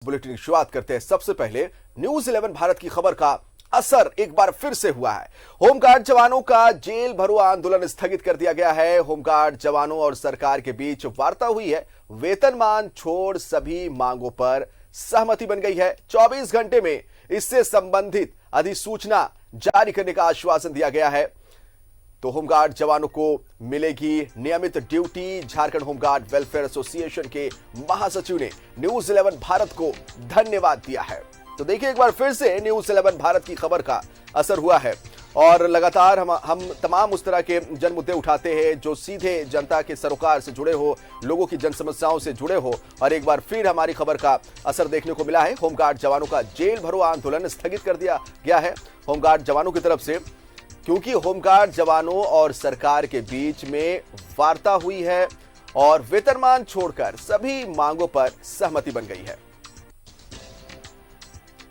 Bulletin की शुरुआत करते हैं। सबसे पहले न्यूज 11 भारत की खबर का असर एक बार फिर से हुआ है। होमगार्ड जवानों का जेल भरो आंदोलन स्थगित कर दिया गया है। होमगार्ड जवानों और सरकार के बीच वार्ता हुई है। वेतनमान छोड़ सभी मांगों पर सहमति बन गई है। 24 घंटे में इससे संबंधित अधिसूचना जारी करने का आश्वासन दिया गया है। तो होमगार्ड जवानों को मिलेगी नियमित duty. Jharkhand home guard welfare association के महासचिव ने न्यूज 11 भारत को धन्यवाद दिया है। तो देखिए एक बार फिर से न्यूज 11 भारत की खबर का असर हुआ है और लगातार हम तमाम उस तरह के जन मुद्दे उठाते हैं जो सीधे जनता के सरोकार से जुड़े हो, लोगों की जन समस्याओं से जुड़े हो। और एक बार फिर हमारी खबर का असर देखने को मिला है। होमगार्ड जवानों का जेल भरो आंदोलन स्थगित कर दिया गया है होमगार्ड जवानों की तरफ से, क्योंकि होमगार्ड जवानों और सरकार के बीच में वार्ता हुई है और वेतनमान छोड़कर सभी मांगों पर सहमति बन गई है।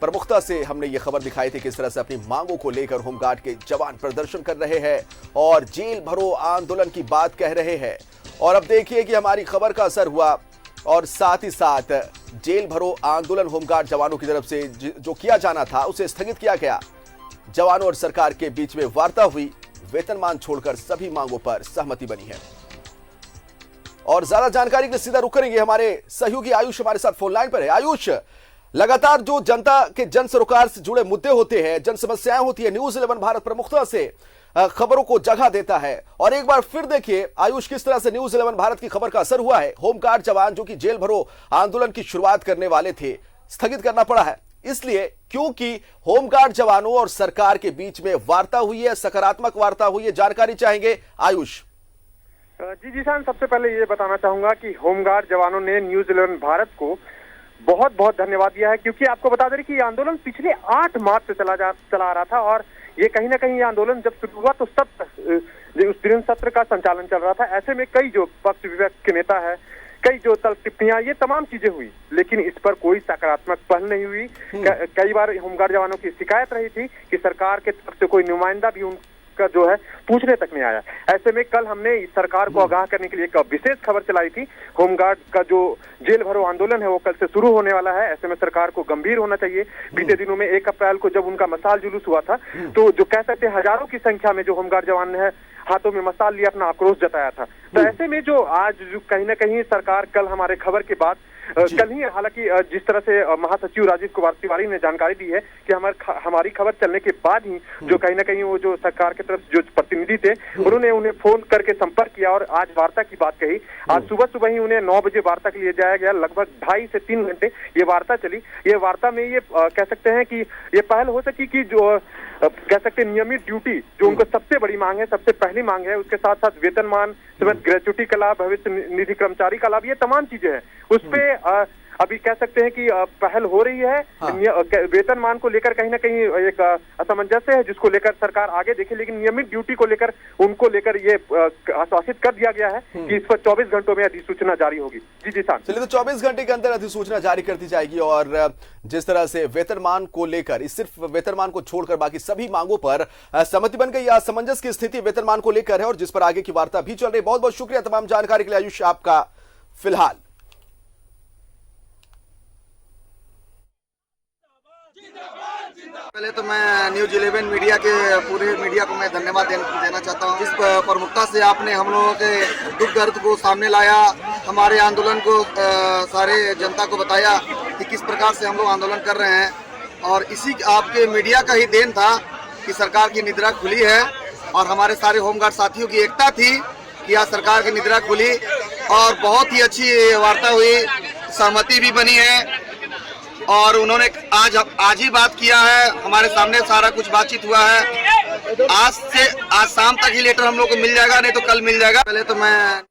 प्रमुखता से हमने ये खबर दिखाई थी किस तरह से अपनी मांगों को लेकर होमगार्ड के जवान प्रदर्शन कर रहे हैं और जेल भरो आंदोलन की बात कह रहे हैं। और अब देखिए कि हमारी खबर का असर हुआ और साथ ही साथ जेल भरो आंदोलन होमगार्ड जवानों की तरफ से जो किया जाना था उसे स्थगित किया गया। जवानों और सरकार के बीच में वार्ता हुई, वेतनमान छोड़कर सभी मांगों पर सहमति बनी है। और ज्यादा जानकारी के लिए सीधा रुक करेंगे हमारे सहयोगी आयुष हमारे साथ फोन लाइन पर है। आयुष, लगातार जो जनता के जन सरोकार से जुड़े मुद्दे होते हैं, जन समस्याएं होती है, न्यूज 11 भारत प्रमुखता से खबरों को जगह देता है। और एक बार फिर देखिए आयुष किस तरह से न्यूज 11 भारत की खबर का असर हुआ है। होमगार्ड जवान जो कि जेल भरो आंदोलन की शुरुआत करने वाले थे, स्थगित करना पड़ा है इसलिए क्योंकि होमगार्ड जवानों और सरकार के बीच में वार्ता हुई है, सकारात्मक वार्ता हुई है। जानकारी चाहेंगे आयुष। जी जीशान, सबसे पहले ये बताना चाहूंगा कि होमगार्ड जवानों ने न्यूज 11 भारत को बहुत बहुत धन्यवाद दिया है, क्योंकि आपको बता दें कि ये आंदोलन पिछले 8 मार्च से चला रहा था और ये कहीं ना कहीं ये आंदोलन जब शुरू हुआ तो उस दिन सत्र का संचालन चल रहा था। ऐसे में कई जो पक्ष विपक्ष के नेता है, कई जो तल टिप्पणियां, ये तमाम चीजें हुई, लेकिन इस पर कोई सकारात्मक पहल नहीं हुई। कई बार होमगार्ड जवानों की शिकायत रही थी कि सरकार के तरफ से कोई नुमाइंदा भी उनका जो है पूछने तक नहीं आया। ऐसे में कल हमने सरकार को आगाह करने के लिए एक विशेष खबर चलाई थी। होमगार्ड का जो जेल भरो आंदोलन है वो कल से शुरू होने वाला है। ऐसे में सरकार को गंभीर होना चाहिए। बीते दिनों में 1 अप्रैल को जब उनका मशाल जुलूस हुआ था तो जो कह सकते हैं हजारों की संख्या में जो होमगार्ड जवान है हाथों में मशाल लिए अपना आक्रोश जताया था। तो ऐसे में जो आज जो कहीं ना कहीं सरकार कल हमारे खबर के बाद कल ही, हालांकि जिस तरह से महासचिव राजीव कुमार तिवारी ने जानकारी दी है कि हमारी खबर चलने के बाद ही जो कहीं ना कहीं वो जो सरकार की तरफ जो प्रतिनिधि थे उन्होंने उन्हें फोन करके संपर्क किया और आज वार्ता की बात कही। आज सुबह ही उन्हें 9 बजे वार्ता के लिए जाया गया। लगभग 2.5 से 3 घंटे ये वार्ता चली। ये वार्ता में ये कह सकते हैं कि ये पहल हो सकी कि जो कह सकते हैं नियमित ड्यूटी जो उनको सबसे बड़ी मांग है, सबसे पहली मांग है, उसके साथ साथ वेतनमान समेत ग्रेच्युटी का लाभ, भविष्य निधि कर्मचारी का लाभ, ये तमाम चीजें हैं उस पे अभी कह सकते हैं कि पहल हो रही है। वेतनमान को लेकर कहीं ना कहीं एक असमंजस्य है जिसको लेकर सरकार आगे देखे, लेकिन नियमित ड्यूटी को लेकर उनको लेकर ये आश्वासित कर दिया गया है कि इस पर 24 घंटों में अधिसूचना जारी होगी। जी जी साहब, चलिए तो 24 घंटे के अंदर अधिसूचना जारी कर दी जाएगी। और जिस तरह से वेतनमान को लेकर, सिर्फ वेतनमान को छोड़कर बाकी सभी मांगों पर सहमति बन गई। असमंजस की स्थिति वेतनमान को लेकर है और जिस पर आगे की वार्ता भी चल रही। बहुत बहुत शुक्रिया तमाम जानकारी के लिए आयुष आपका। फिलहाल पहले तो मैं न्यूज 11 मीडिया के पूरे मीडिया को मैं धन्यवाद देना चाहता हूँ। इस प्रमुखता से आपने हम लोगों के दुख दर्द को सामने लाया, हमारे आंदोलन को सारे जनता को बताया कि किस प्रकार से हम लोग आंदोलन कर रहे हैं। और इसी आपके मीडिया का ही देन था कि सरकार की निद्रा खुली है और हमारे सारे होमगार्ड साथियों की एकता थी कि आज सरकार की निद्रा खुली और बहुत ही अच्छी वार्ता हुई, सहमति भी बनी है। और उन्होंने आज ही बात किया है, हमारे सामने सारा कुछ बातचीत हुआ है। आज शाम तक ही लेटर हम लोग को मिल जाएगा, नहीं तो कल मिल जाएगा। पहले तो मैं